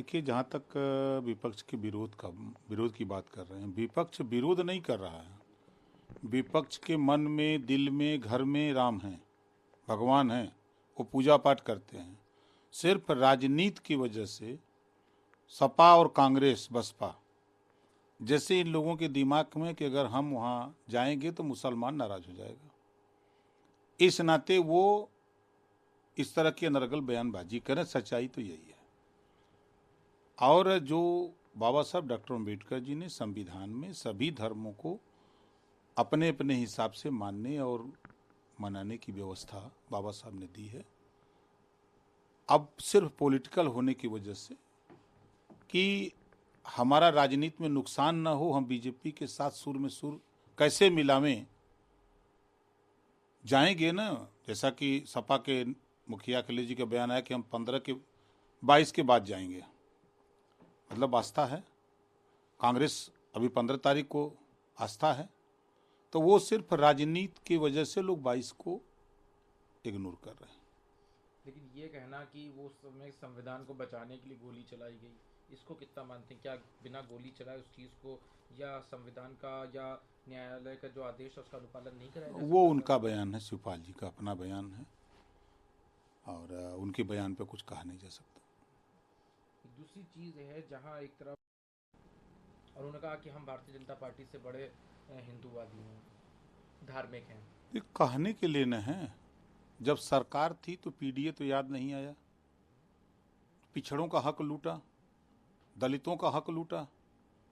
देखिए, जहाँ तक विपक्ष के विरोध की बात कर रहे हैं, विपक्ष विरोध नहीं कर रहा है। विपक्ष के मन में, दिल में, घर में राम हैं, भगवान हैं, वो पूजा पाठ करते हैं। सिर्फ राजनीति की वजह से सपा और कांग्रेस, बसपा जैसे इन लोगों के दिमाग में कि अगर हम वहाँ जाएंगे तो मुसलमान नाराज हो जाएगा, इस नाते वो इस तरह की अनर्गल बयानबाजी करें। सच्चाई तो यही है। और जो बाबा साहब डॉक्टर अम्बेडकर जी ने संविधान में सभी धर्मों को अपने अपने हिसाब से मानने और मनाने की व्यवस्था बाबा साहब ने दी है, अब सिर्फ पॉलिटिकल होने की वजह से कि हमारा राजनीति में नुकसान ना हो, हम बीजेपी के साथ सुर में सुर कैसे मिलावें, जाएंगे ना। जैसा कि सपा के मुखिया अखिलेश जी का बयान आया कि हम 22 के बाद जाएंगे, मतलब आस्था है। कांग्रेस अभी 15 तारीख को आस्था है, तो वो सिर्फ राजनीति की वजह से लोग 22 को इग्नोर कर रहे हैं। लेकिन ये कहना कि वो समय संविधान को बचाने के लिए गोली चलाई गई, इसको कितना मानते हैं? क्या बिना गोली चलाए उस चीज़ को या संविधान का या न्यायालय का जो आदेश है उसका अनुपालन नहीं कराया जा सकता? वो उनका बयान है, शिवपाल जी का अपना बयान है, और उनके बयान पे कुछ कहा नहीं जा सकता। दूसरी चीज़ है, जहाँ एक तरफ और उन्होंने कहा कि हम भारतीय जनता पार्टी से बड़े हिंदूवादी हैं, धार्मिक हैं। ये कहने के लिए न है। जब सरकार थी तो पीडीए तो याद नहीं आया, पिछड़ों का हक लूटा, दलितों का हक लूटा।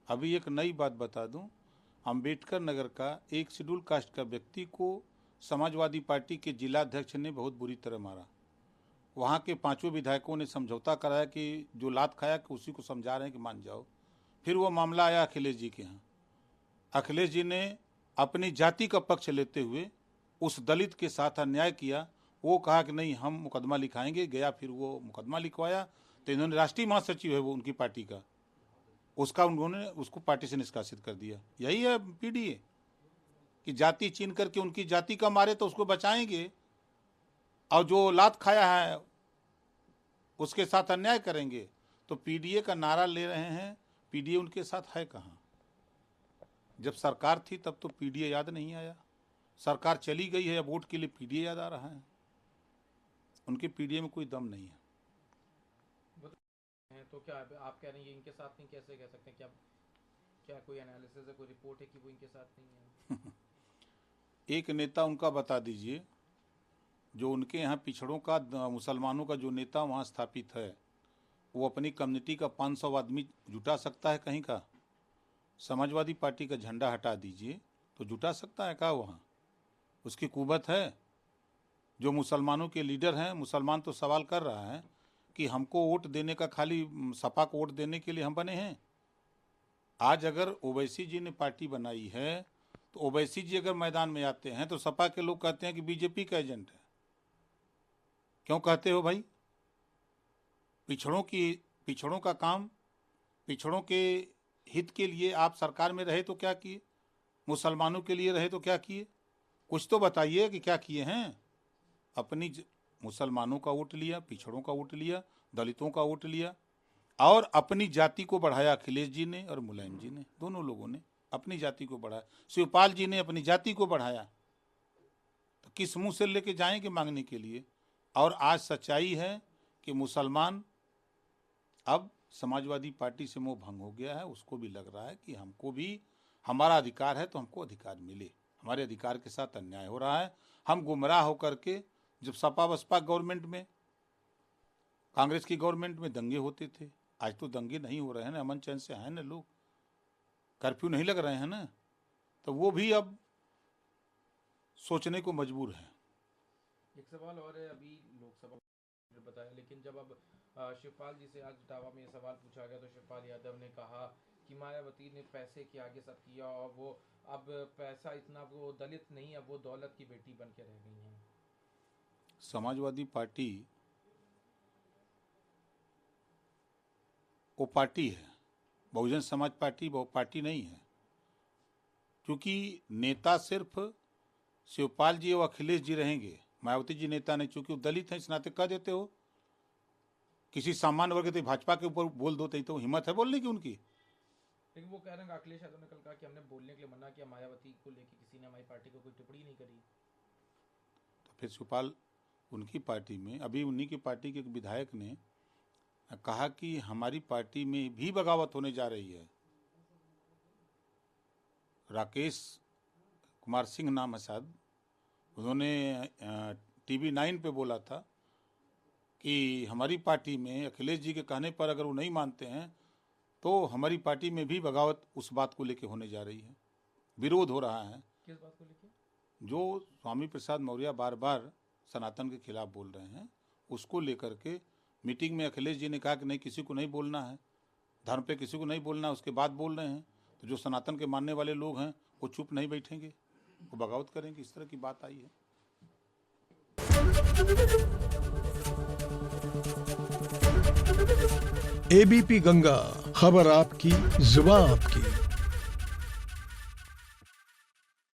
अभी एक नई बात बता दूं, अंबेडकर नगर का एक शेड्यूल कास्ट का व्यक्ति को समाजवादी पार्टी के जिलाध्यक्ष ने बहुत बुरी तरह मारा। वहाँ के 5 विधायकों ने समझौता कराया कि जो लात खाया कि उसी को समझा रहे हैं कि मान जाओ। फिर वो मामला आया अखिलेश जी के यहाँ। अखिलेश जी ने अपनी जाति का पक्ष लेते हुए उस दलित के साथ अन्याय किया। वो कहा कि नहीं, हम मुकदमा लिखाएंगे। गया, फिर वो मुकदमा लिखवाया, तो इन्होंने राष्ट्रीय महासचिव है वो उनकी पार्टी का, उन्होंने उसको पार्टी से निष्कासित कर दिया। यही है पीडीए कि जाति चीन करके उनकी जाति का मारे तो उसको बचाएंगे, और जो लात खाया है उसके साथ अन्याय करेंगे। तो पीडीए का नारा ले रहे हैं, पीडीए उनके साथ है कहाँ? जब सरकार थी तब तो पीडीए याद नहीं आया, सरकार चली गई है, अब वोट के लिए पीडीए याद आ रहा है। उनके पीडीए में कोई दम नहीं है। तो क्या आप कह रहे हैं इनके साथ नहीं? कैसे कह सकते हैं? क्या क्या कोई एनालिसिस है, कोई रिपोर्ट है कि वो इनके साथ नहीं है? एक नेता उनका बता दीजिए जो उनके यहाँ पिछड़ों का, मुसलमानों का जो नेता वहाँ स्थापित है, वो अपनी कम्युनिटी का 500 आदमी जुटा सकता है कहीं का? समाजवादी पार्टी का झंडा हटा दीजिए तो जुटा सकता है क्या वहाँ? उसकी कुवत है? जो मुसलमानों के लीडर हैं, मुसलमान तो सवाल कर रहा है कि हमको वोट देने का, खाली सपा को वोट देने के लिए हम बने हैं? आज अगर ओवैसी जी ने पार्टी बनाई है तो ओवैसी जी अगर मैदान में आते हैं तो सपा के लोग कहते हैं कि बीजेपी का एजेंट है। क्यों कहते हो भाई? पिछड़ों का काम, पिछड़ों के हित के लिए आप सरकार में रहे तो क्या किए? मुसलमानों के लिए रहे तो क्या किए? कुछ तो बताइए कि क्या किए हैं। मुसलमानों का वोट लिया, पिछड़ों का वोट लिया, दलितों का वोट लिया, और अपनी जाति को बढ़ाया। अखिलेश जी ने और मुलायम जी ने, दोनों लोगों ने अपनी जाति को बढ़ाया। शिवपाल जी ने अपनी जाति को बढ़ाया। तो किस मुंह से लेके जाएंगे मांगने के लिए? और आज सच्चाई है कि मुसलमान अब समाजवादी पार्टी से मोह भंग हो गया है। उसको भी लग रहा है कि हमको भी हमारा अधिकार है तो हमको अधिकार मिले। हमारे अधिकार के साथ अन्याय हो रहा है। हम गुमराह होकर के, जब सपा बसपा गवर्नमेंट में, कांग्रेस की गवर्नमेंट में दंगे होते थे, आज तो दंगे नहीं हो रहे हैं ना, अमन चैन से हैं ना लोग, कर्फ्यू नहीं लग रहे हैं ना, तो वो भी अब सोचने को मजबूर है। एक सवाल और है, अभी लोकसभा बताया, लेकिन जब अब शिवपाल जी से आज इटावा में ये सवाल पूछा गया तो शिवपाल यादव ने कहा कि मायावती ने पैसे के आगे सब किया और वो अब पैसा इतना, वो दलित नहीं, अब वो दौलत की बेटी बन के रह गई हैं। समाजवादी पार्टी वो पार्टी है, बहुजन समाज पार्टी वो पार्टी नहीं है। क्योंकि नेता सिर्फ शिवपाल जी और अखिलेश जी रहेंगे, मायावती जी नेता नहीं। चूंकि वो दलित हैं इस नाते कह देते हो। किसी सामान्य वर्ग के भाजपा के ऊपर बोल दो तो हिम्मत है बोलने की उनकी। लेकिन वो कह रहे हैं अखिलेश यादव ने कल कहा कि हमने बोलने के लिए मना किया, मायावती को लेकर किसी ने हमारी पार्टी को कोई टिप्पणी नहीं करी। तो फिर शिवपाल उनकी पार्टी में, अभी उन्हीं की पार्टी के एक विधायक ने कहा कि हमारी पार्टी में भी बगावत होने जा रही है। राकेश कुमार सिंह नाम है शायद, उन्होंने टीवी 9 पे बोला था कि हमारी पार्टी में अखिलेश जी के कहने पर अगर वो नहीं मानते हैं तो हमारी पार्टी में भी बगावत उस बात को लेके होने जा रही है, विरोध हो रहा है। किस बात को लेके? जो स्वामी प्रसाद मौर्य बार बार सनातन के खिलाफ बोल रहे हैं, उसको लेकर के मीटिंग में अखिलेश जी ने कहा कि नहीं, किसी को नहीं बोलना है, धर्म पे किसी को नहीं बोलना है, उसके बाद बोल रहे हैं। तो जो सनातन के मानने वाले लोग हैं वो चुप नहीं बैठेंगे, वो बगावत करेंगे। इस तरह की बात आई है। एबीपी गंगा, खबर आपकी, जुबान आपकी।